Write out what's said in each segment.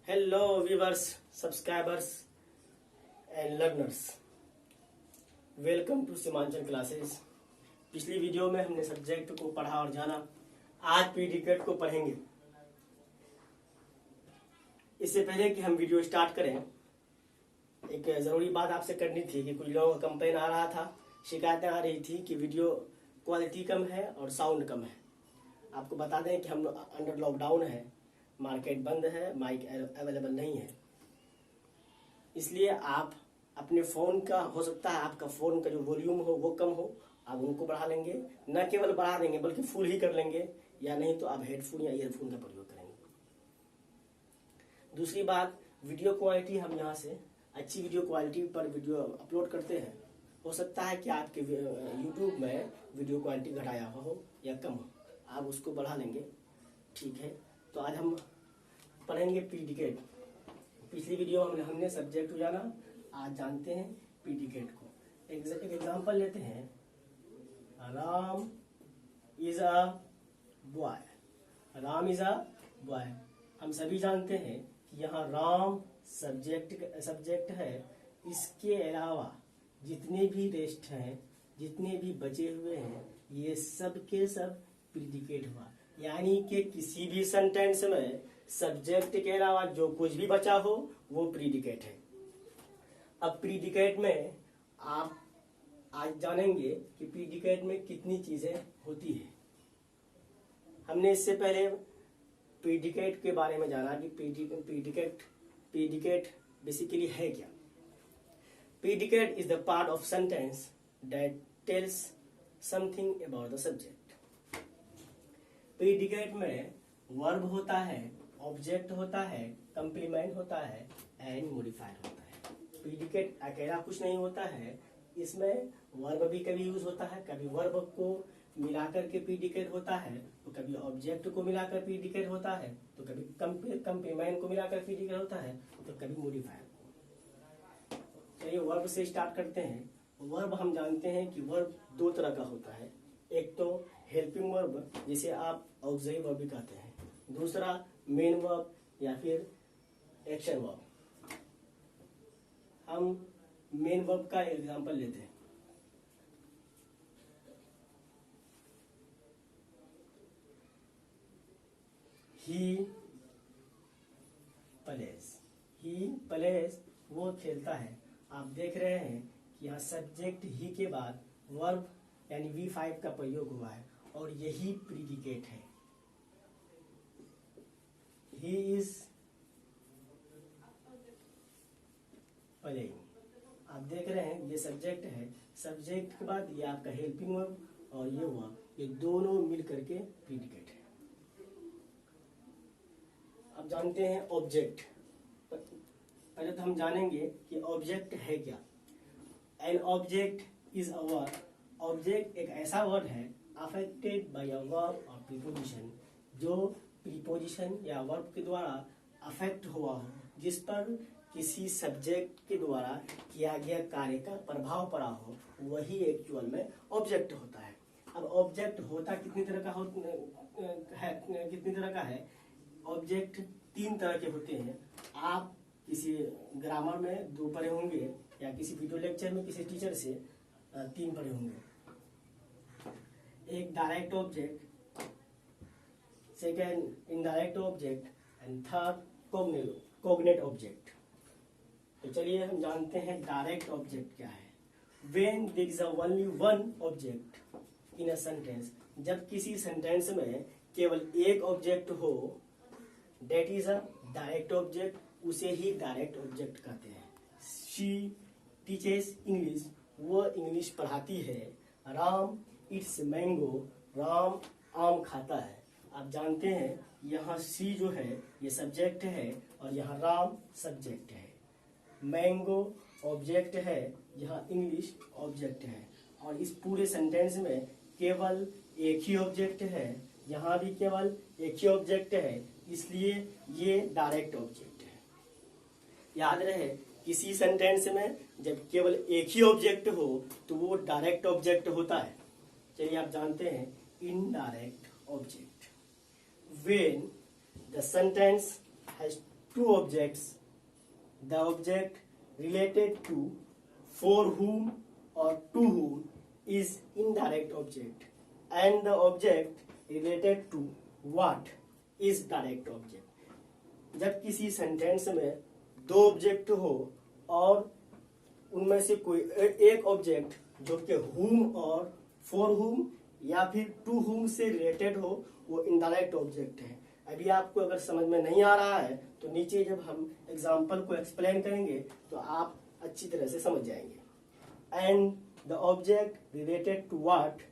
Hello viewers, subscribers and learners, welcome to Seemanchal classes. पिछली video में हमने सब्जेक्ट को पढ़ा और जाना। आज प्रीडिकेट को पढ़ेंगे। इससे पहले कि हम वीडियो स्टार्ट करें, एक ज़रूरी बात आपसे करनी थी कि कुछ लोगों का कंप्लेन आ रहा था, शिकायतें आ रही थी कि वीडियो क्वालिटी कम है और साउंड कम है। आपको बता दें कि हम अंडर लॉकडाउन है, मार्केट बंद है, माइक अवेलेबल नहीं है। इसलिए आप अपने फ़ोन का, हो सकता है आपका फ़ोन का जो वॉल्यूम हो वो कम हो, आप उनको बढ़ा लेंगे। न केवल बढ़ा देंगे बल्कि फुल ही कर लेंगे, या नहीं तो आप हेडफोन या ईयरफोन का प्रयोग करेंगे। दूसरी बात, वीडियो क्वालिटी हम यहाँ से अच्छी वीडियो क्वालिटी पर वीडियो अपलोड करते हैं। हो सकता है कि आपके यूट्यूब में वीडियो क्वालिटी घटाया हो या कम हो, आप उसको बढ़ा लेंगे, ठीक है। तो आज हम पढ़ेंगे प्रीडिकेट। पिछली वीडियो हमने सब्जेक्ट को जाना, आज जानते हैं प्रीडिकेट को। एक एग्जांपल लेते हैं, Ram is a boy. Ram is a boy. हम सभी जानते हैं कि यहाँ राम सब्जेक्ट है। इसके अलावा जितने भी रेस्ट हैं, जितने भी बचे हुए हैं, ये सब के सब प्रीडिकेट हुआ। यानी कि किसी भी सेंटेंस में सब्जेक्ट के अलावा जो कुछ भी बचा हो वो प्रीडिकेट है। अब प्रीडिकेट में आप आज जानेंगे कि प्रीडिकेट में कितनी चीजें होती है। हमने इससे पहले प्रीडिकेट के बारे में जाना कि प्रीडिकेट बेसिकली है क्या। Predicate is the part of sentence that tells something about the subject. Predicate में वर्ब होता है, ऑब्जेक्ट होता है, कंप्लीमेंट होता है एंड मॉडिफायर होता है। प्रीडिकेट अकेला कुछ नहीं होता है, इसमें वर्ब भी कभी यूज होता है, कभी वर्ब को मिलाकर के प्रीडिकेट होता है, तो कभी ऑब्जेक्ट को मिलाकर प्रीडिकेट होता है, तो कभी कंप्लीमेंट को मिलाकर प्रीडिकेट होता है, तो कभी मॉडिफायर को। चलिए वर्ब से स्टार्ट करते हैं। वर्ब हम जानते हैं कि वर्ब दो तरह का होता है। एक तो हेल्पिंग वर्ब, जिसे आप ऑक्सिलरी वर्ब भी कहते हैं। दूसरा मेन वर्ब या फिर एक्शन वर्ब। हम मेन वर्ब का एग्जांपल लेते हैं। ही प्लेस, वो खेलता है। आप देख रहे हैं कि यहाँ सब्जेक्ट ही के बाद वर्ब यानी V5 का प्रयोग हुआ है और यही प्रीडिकेट है। He is playing. आप देख रहे हैं ये सब्जेक्ट है, सब्जेक्ट के बाद ये आपका हेल्पिंग वर्ब और ये वर्ब, ये दोनों मिल करके प्रीडिकेट है। अब जानते हैं ऑब्जेक्ट। पहले तो हम जानेंगे कि ऑब्जेक्ट है क्या। N object is a word. Object एक ऐसा वर्ड है अफेक्टेड बाय अ वर्ब और प्रीपोजिशन, जो प्रीपोजिशन या वर्ब के द्वारा अफेक्ट हुआ हो, जिस पर किसी सब्जेक्ट के द्वारा किया गया कार्य का प्रभाव पड़ा हो, वही एक्चुअल में ऑब्जेक्ट होता है। अब ऑब्जेक्ट होता कितनी तरह का है। ऑब्जेक्ट तीन तरह के होते हैं। आप किसी ग्रामर में 2 पढ़े होंगे या किसी वीडियो लेक्चर में किसी टीचर से 3 पढ़े होंगे। एक direct object, second indirect object and third cognate object. तो चलिए हम जानते हैं डायरेक्ट ऑब्जेक्ट क्या है। When there is only one object in a sentence, जब किसी सेंटेंस में केवल एक ऑब्जेक्ट हो, that is a direct object, उसे ही डायरेक्ट ऑब्जेक्ट कहते हैं। She teaches English, वो इंग्लिश पढ़ाती है। राम इट्स मैंगो, राम आम खाता है। आप जानते हैं यहाँ सी जो है ये सब्जेक्ट है और यहाँ राम सब्जेक्ट है। मैंगो ऑब्जेक्ट है, यहाँ इंग्लिश ऑब्जेक्ट है। और इस पूरे सेंटेंस में केवल एक ही ऑब्जेक्ट है, यहाँ भी केवल एक ही ऑब्जेक्ट है, इसलिए ये डायरेक्ट ऑब्जेक्ट है। याद रहे, किसी सेंटेंस में जब केवल एक ही ऑब्जेक्ट हो तो वो डायरेक्ट ऑब्जेक्ट होता है। चलिए आप जानते हैं indirect object. When the sentence has two objects, the object related to for whom or to whom is indirect object, and the object related to what is direct object. जब किसी sentence में दो ऑब्जेक्ट हो और उनमें से कोई एक ऑब्जेक्ट जो कि whom और for whom या फिर to whom से रिलेटेड हो, वो इनडायरेक्ट ऑब्जेक्ट है। अभी आपको अगर समझ में नहीं आ रहा है तो नीचे जब हम एग्जाम्पल को एक्सप्लेन करेंगे तो आप अच्छी तरह से समझ जाएंगे। And the object related to what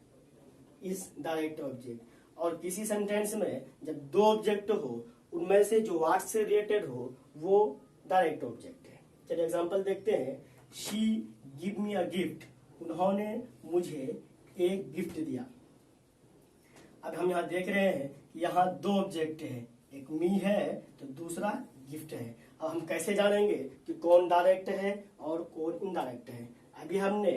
is direct object, और किसी सेंटेंस में जब दो ऑब्जेक्ट हो उनमें से जो व्हाट से रिलेटेड हो वो डायरेक्ट ऑब्जेक्ट है। चलिए एग्जाम्पल देखते हैं। She give me a gift, उन्होंने मुझे एक गिफ्ट दिया। अब हम यहाँ देख रहे हैं कि यहाँ दो ऑब्जेक्ट है, एक मी है तो दूसरा गिफ्ट है। अब हम कैसे जानेंगे कि कौन डायरेक्ट है और कौन इनडायरेक्ट है? अभी हमने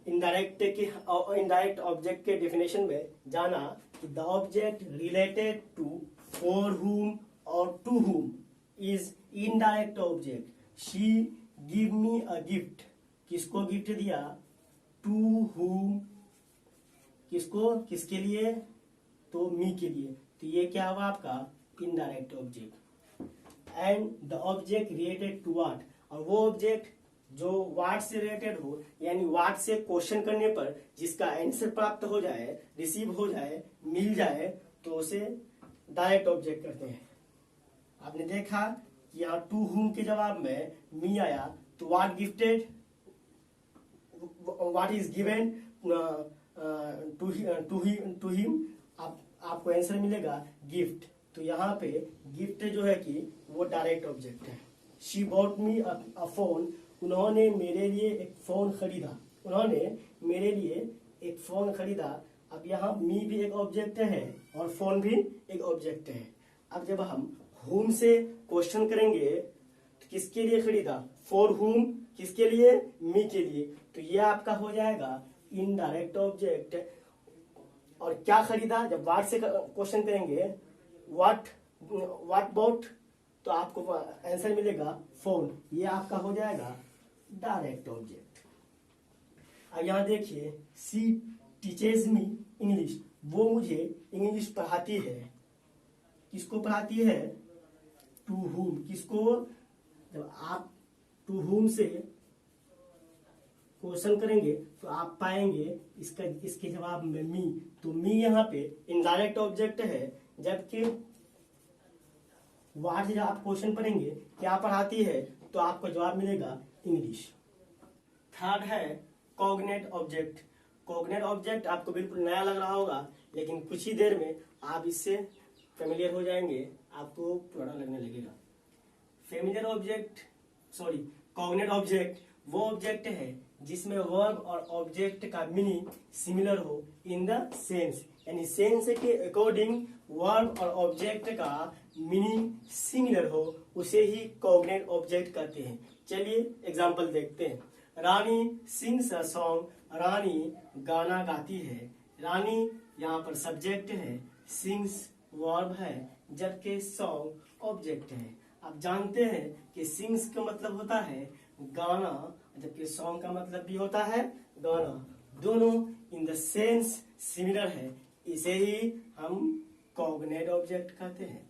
इनडायरेक्ट ऑब्जेक्ट के डेफिनेशन में जाना कि the object related to for whom और to whom is indirect object. She give me a gift, किसको गिफ्ट दिया? टू हुम, किसको, किसके लिए? तो मी के लिए। तो ये क्या हुआ आपका indirect object. And the object related to what, और वो ऑब्जेक्ट जो व्हाट से रिलेटेड हो, यानी व्हाट से क्वेश्चन करने पर जिसका आंसर प्राप्त हो जाए, रिसीव हो जाए, मिल जाए, तो उसे डायरेक्ट ऑब्जेक्ट कहते हैं। आपने देखा कि यहाँ टू हुम के जवाब में मी आया तो what gifted, what is given to him, आपको आंसर मिलेगा गिफ्ट। तो यहाँ पे गिफ्ट जो है कि वो डायरेक्ट ऑब्जेक्ट है। She bought me a phone, उन्होंने मेरे लिए एक फोन खरीदा, उन्होंने मेरे लिए एक फोन खरीदा। अब यहाँ मी भी एक ऑब्जेक्ट है और फोन भी एक ऑब्जेक्ट है। अब जब हम हुम से क्वेश्चन करेंगे तो किसके लिए खरीदा? फॉर हुम, किसके लिए? मी के लिए। तो ये आपका हो जाएगा इनडायरेक्ट ऑब्जेक्ट। और क्या खरीदा? जब व्हाट से क्वेश्चन करेंगे, व्हाट बॉट, तो आपको आंसर मिलेगा फोन। ये आपका हो जाएगा डायरेक्ट ऑब्जेक्ट। अब यहाँ देखिए, सी टीचेज मी इंग्लिश, वो मुझे इंग्लिश पढ़ाती है। किसको पढ़ाती है? टू हुम, किसको? जब आप टू हुम से क्वेश्चन करेंगे तो आप पाएंगे इसके जवाब में मी। तो मी यहाँ पे इनडायरेक्ट ऑब्जेक्ट है, जबकि व्हाट जब आप क्वेश्चन पढ़ेंगे क्या पढ़ाती है तो आपको जवाब मिलेगा इंग्लिश। थर्ड है कॉग्नेट ऑब्जेक्ट। कॉग्नेट ऑब्जेक्ट आपको बिल्कुल नया लग रहा होगा, लेकिन कुछ ही देर में आप इससे फेमिलियर हो जाएंगे, आपको पुराना लगने लगेगा। Familiar object, sorry, cognate object वो ऑब्जेक्ट है जिसमें वर्ब और ऑब्जेक्ट का मीनिंग सिमिलर हो इन द सेंस, यानी सेंस के अकॉर्डिंग वर्ब और ऑब्जेक्ट का मीनिंग सिमिलर हो, उसे ही कॉग्नेट ऑब्जेक्ट कहते हैं। चलिए एग्जांपल देखते हैं। रानी सिंग्स अ सॉन्ग, रानी गाना गाती है। रानी यहाँ पर सब्जेक्ट है, सिंग्स वर्ब है, जबकि सॉन्ग ऑब्जेक्ट है। आप जानते हैं कि सिंग्स का मतलब होता है गाना, जबकि सॉन्ग का मतलब भी होता है गाना। दोनों इन द सेंस सिमिलर है, इसे ही हम कॉग्नेट ऑब्जेक्ट कहते हैं।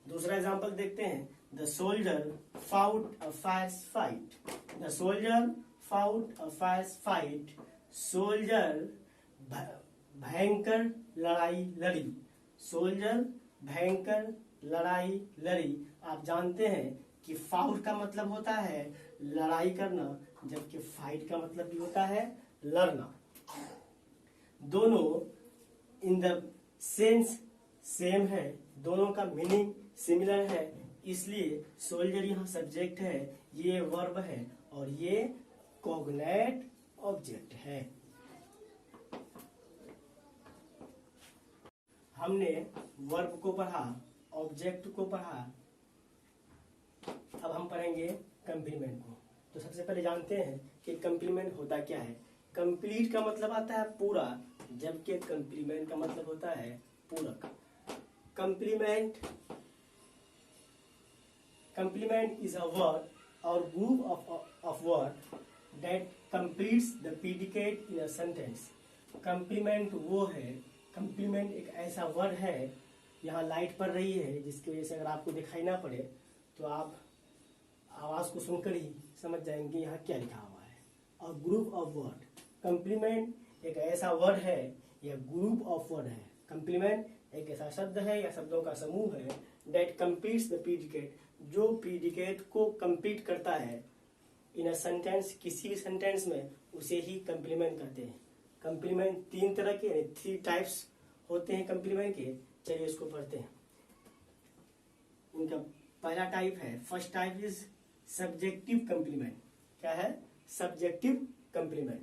दूसरा एग्जांपल देखते हैं। The soldier fought a fire fight. The soldier fought a fire fight. Soldier भयंकर लड़ाई लड़ी। सोल्जर भयंकर लड़ाई लड़ी। आप जानते हैं कि फाउट का मतलब होता है लड़ाई करना, जबकि फाइट का मतलब भी होता है लड़ना। दोनों इन द सेंस सेम है, दोनों का मीनिंग सिमिलर है, इसलिए सोल्जर यहाँ सब्जेक्ट है, ये वर्ब है और ये कॉग्नेट ऑब्जेक्ट है। हमने वर्ब को पढ़ा, ऑब्जेक्ट को पढ़ा, अब हम पढ़ेंगे कंप्लीमेंट को। तो सबसे पहले जानते हैं कि कंप्लीमेंट होता क्या है। कंप्लीट का मतलब आता है पूरा, जबकि कंप्लीमेंट का मतलब होता है पूरक। Complement Complement is a word or group of word that completes the predicate in a sentence. Complement वो है, complement एक ऐसा वर्ड है, यहाँ लाइट पड़ रही है जिसकी वजह से अगर आपको दिखाई ना पड़े तो आप आवाज को सुनकर ही समझ जाएंगे यहाँ क्या लिखा हुआ है। और ग्रुप ऑफ वर्ड, कंप्लीमेंट एक ऐसा वर्ड है या ग्रुप ऑफ वर्ड है। कंप्लीमेंट एक ऐसा शब्द है या शब्दों का समूह है दैट कंप्लीट्स द प्रीडिकेट, जो प्रीडिकेट को कंप्लीट करता है इन अ सेंटेंस, किसी भी सेंटेंस में उसे ही कंप्लीमेंट कहते हैं। कंप्लीमेंट तीन तरह के, 3 टाइप्स होते हैं कंप्लीमेंट के। चलिए इसको पढ़ते हैं। उनका पहला टाइप है, first type is subjective complement. क्या है? Subjective complement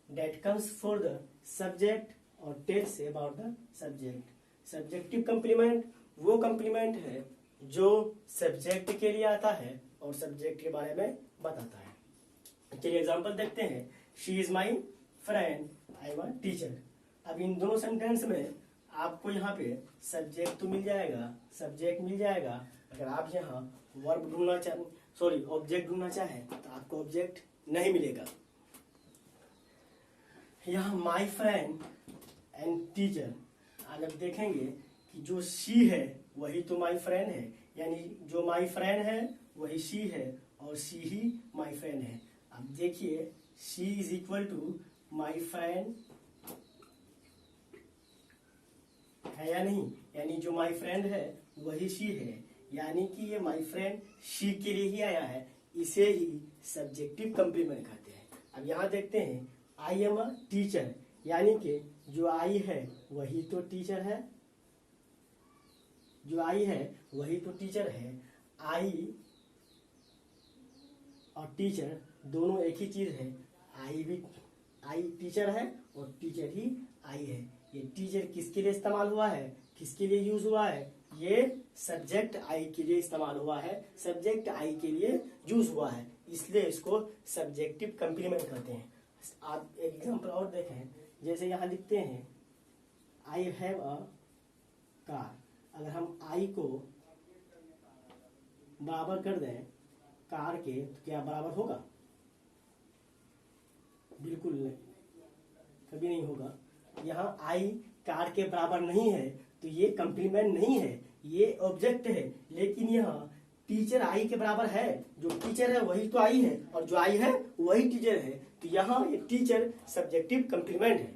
that comes for the subject और tells about the subject. Subjective complement वो कंप्लीमेंट है जो सब्जेक्ट के लिए आता है और सब्जेक्ट के बारे में बताता है। चलिए एग्जांपल देखते हैं। She is my friend, I am a teacher. अब इन दोनों सेंटेंस में आपको यहाँ पे सब्जेक्ट तो मिल जाएगा, सब्जेक्ट मिल जाएगा। अगर आप यहाँ वर्ब ढूंढना चाहें, सॉरी ऑब्जेक्ट ढूंढना चाहें तो आपको ऑब्जेक्ट नहीं मिलेगा। यहाँ माई फ्रेंड एंड टीचर, आज आप देखेंगे कि जो शी है वही तो माई फ्रेंड है, यानी जो माई फ्रेंड है वही शी है और शी ही माई फ्रेंड है। अब देखिए she is equal to my friend है या नहीं, यानी जो माई फ्रेंड है वही शी है, यानी कि ये माई फ्रेंड शी के लिए ही आया है। इसे ही सब्जेक्टिव कंप्लीमेंट कहते हैं। अब यहाँ देखते हैं, आई एम अ टीचर, यानी कि जो आई है वही तो टीचर है, जो आई है वही तो टीचर है। आई और टीचर दोनों एक ही चीज है। आई टीचर है और टीचर ही आई है। ये टीचर किसके लिए इस्तेमाल हुआ है, किसके लिए यूज हुआ है? ये सब्जेक्ट आई के लिए इस्तेमाल हुआ है, सब्जेक्ट आई के लिए यूज हुआ है, इसलिए इसको सब्जेक्टिव कंप्लीमेंट कहते हैं। आप एक एग्जांपल और देखें, जैसे यहाँ लिखते हैं आई हैव अ कार। अगर हम आई को बराबर कर दें कार के तो क्या बराबर होगा? बिल्कुल नहीं, कभी नहीं होगा। यहाँ आई कार के बराबर नहीं है तो ये कंप्लीमेंट नहीं है, ये ऑब्जेक्ट है। लेकिन यहाँ टीचर आई के बराबर है, जो टीचर है वही तो आई है और जो आई है वही टीचर है, तो यहाँ ये टीचर सब्जेक्टिव कंप्लीमेंट है।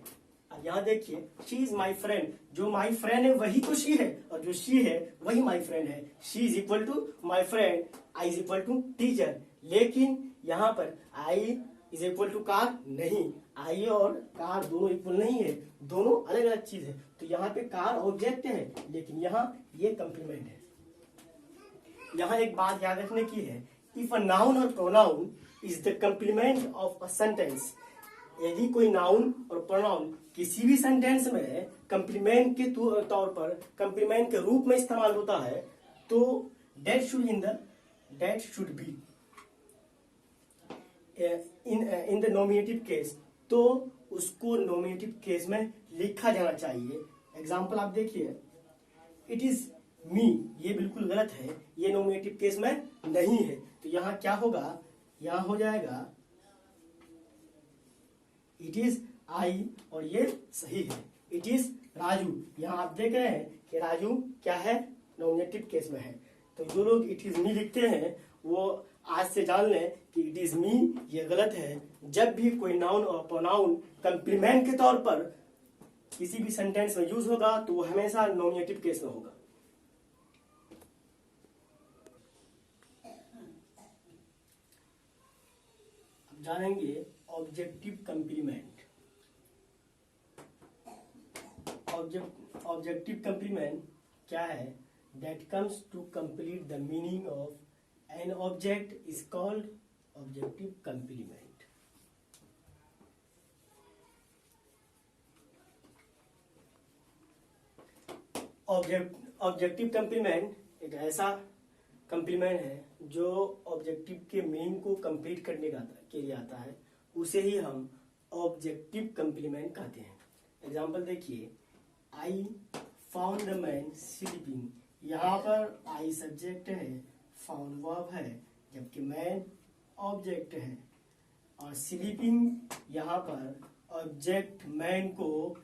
अब यहाँ देखिए, शी इज माई फ्रेंड, जो माई फ्रेंड है वही तो शी है और जो शी है वही माई फ्रेंड है। She is equal to my friend, I is equal to teacher. लेकिन यहाँ पर I is equal to car नहीं, आई और कार दोनों इक्वल नहीं है, दोनों अलग अलग चीज है। तो यहाँ पे कार ऑब्जेक्ट है लेकिन यहाँ ये कंप्लीमेंट है। यहाँ एक बात याद रखने की है, इफ अ नाउन और pronoun is the complement of a sentence, यदि कोई नाउन और प्रोनाउन किसी भी सेंटेंस में कंप्लीमेंट के तौर पर, कंप्लीमेंट के रूप में इस्तेमाल होता है तो that should be in the nominative case, तो उसको नॉमिनेटिव केस में लिखा जाना चाहिए। एग्जाम्पल आप देखिए, इट इज मी, ये बिल्कुल गलत है, ये नॉमिनेटिव केस में नहीं है। तो यहाँ क्या होगा? यहाँ हो जाएगा इट इज आई और ये सही है। इट इज राजू, यहाँ आप देख रहे हैं कि राजू क्या है? नॉमिनेटिव केस में है। तो जो लोग इट इज मी लिखते हैं वो आज से जान लें कि इट इज मी ये गलत है। जब भी कोई नाउन और प्रोनाउन कंप्लीमेंट के तौर पर किसी भी सेंटेंस में यूज होगा तो वो हमेशा नॉमिनेटिव केस में होगा। अब जानेंगे ऑब्जेक्टिव कंप्लीमेंट। ऑब्जेक्टिव कंप्लीमेंट क्या है? That comes to complete the meaning of an object is called objective complement. Objective complement एक ऐसा कंप्लीमेंट है जो ऑब्जेक्टिव के मीनिंग को कंप्लीट करने के लिए आता है, उसे ही हम ऑब्जेक्टिव कंप्लीमेंट कहते हैं। एग्जाम्पल देखिए, I found the man sleeping, यहाँ पर आई सब्जेक्ट है, फाउंड वर्ब है, जबकि मैन ऑब्जेक्ट है। और स्लीपिंग यहाँ पर ऑब्जेक्ट मैन को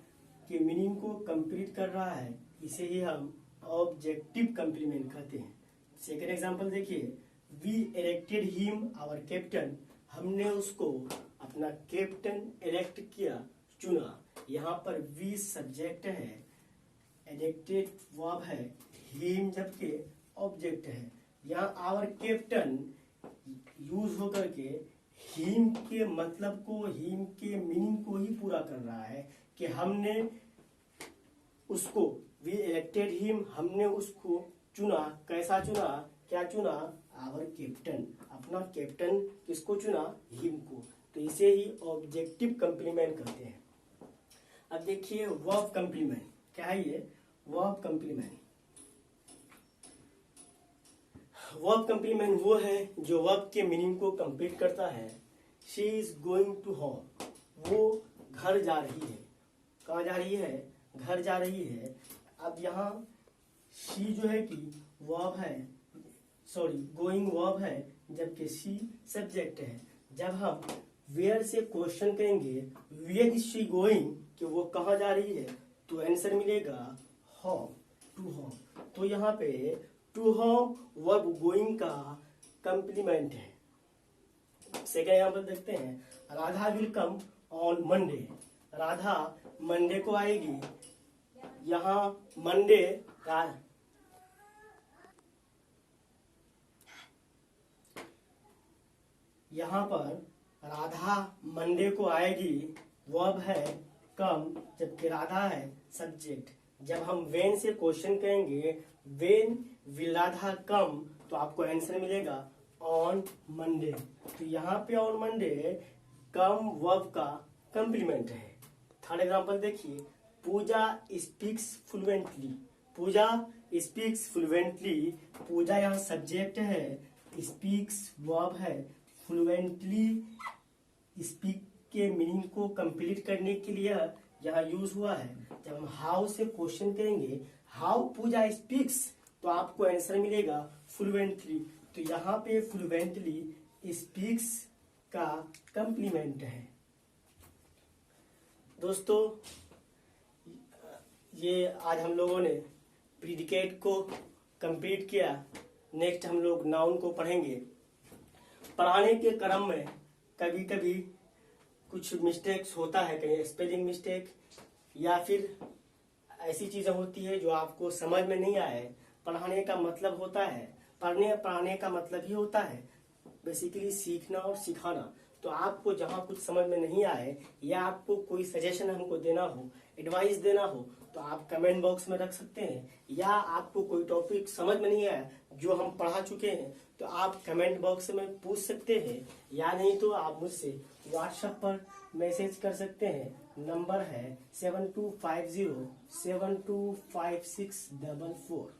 के मीनिंग को कंप्लीट कर रहा है, इसे ही हम ऑब्जेक्टिव कंप्लीमेंट कहते हैं। सेकेंड एग्जांपल देखिए, we elected him our captain, हमने उसको अपना कैप्टन इलेक्ट किया, चुना। यहाँ पर वी सब्जेक्ट है, इलेक्टेड वर्ब है, हिम जबकि ऑब्जेक्ट है। यहाँ आवर कैप्टन यूज होकर के हिम के मतलब को, हिम के मीनिंग को ही पूरा कर रहा है कि हमने उसको, वी इलेक्टेड हिम, हमने उसको चुना। कैसा चुना, क्या चुना, आवर कैप्टन, अपना कैप्टन किसको चुना, हिम को। तो इसे ही ऑब्जेक्टिव कंप्लीमेंट कहते हैं। अब देखिए वर्ब कंप्लीमेंट क्या है, ये वर्ब कंप्लीमेंट। वर्ब कंप्लीमेंट वो है जो वर्ब के मीनिंग को कंप्लीट करता है। She is going to home, वो घर जा रही है। कहाँ जा रही है, घर जा रही है। अब यहाँ शी जो है कि वर्ब है, सॉरी गोइंग वर्ब है, जबकि शी सब्जेक्ट है। जब हम वेयर से क्वेश्चन करेंगे, वेयर इज शी गोइंग, कि वो कहाँ जा रही है, तो आंसर मिलेगा होम, टू होम। तो यहाँ पे टू होम वर्ब गोइंग का कंप्लीमेंट है। सेकेंड एग्जांपल देखते हैं, Radha will come on Monday, Radha Monday को आएगी। यहाँ मंडे का यहाँ पर राधा मंडे को आएगी, वर्ब है कम, जबकि राधा है सब्जेक्ट। जब हम वेन से क्वेश्चन करेंगे, वेन विल राधा कम, तो आपको आंसर मिलेगा ऑन मंडे। तो यहाँ पे ऑन मंडे कम वर्ब का कंप्लीमेंट है। थर्ड एग्जांपल देखिए, पूजा स्पीक्स फ्लुएंटली, पूजा स्पीक्स फ्लुएंटली, पूजा यहाँ सब्जेक्ट है, स्पीक्स वर्ब है, फ्लुएंटली स्पीक के मीनिंग को कंप्लीट करने के लिए यहाँ यूज हुआ है। जब हम हाउ से क्वेश्चन करेंगे, हाउ पूजा स्पीक्स, तो आपको आंसर मिलेगा फ्लुएंटली। तो यहाँ पे फ्लुएंटली स्पीक्स का कंप्लीमेंट है। दोस्तों ये आज हम लोगों ने प्रीडिकेट को कंप्लीट किया। नेक्स्ट हम लोग नाउन को पढ़ेंगे। पढ़ाने के क्रम में कभी कभी कुछ मिस्टेक्स होता है, कहीं स्पेलिंग मिस्टेक या फिर ऐसी चीजें होती है जो आपको समझ में नहीं आए। पढ़ाने का मतलब होता है, पढ़ाने का मतलब ही होता है बेसिकली सीखना और सिखाना। तो आपको जहाँ कुछ समझ में नहीं आए या आपको कोई सजेशन हमको देना हो, एडवाइस देना हो, तो आप कमेंट बॉक्स में रख सकते हैं। या आपको कोई टॉपिक समझ में नहीं आया जो हम पढ़ा चुके हैं, तो आप कमेंट बॉक्स में पूछ सकते हैं। या नहीं तो आप मुझसे व्हाट्सएप पर मैसेज कर सकते हैं। नंबर है 7250725644।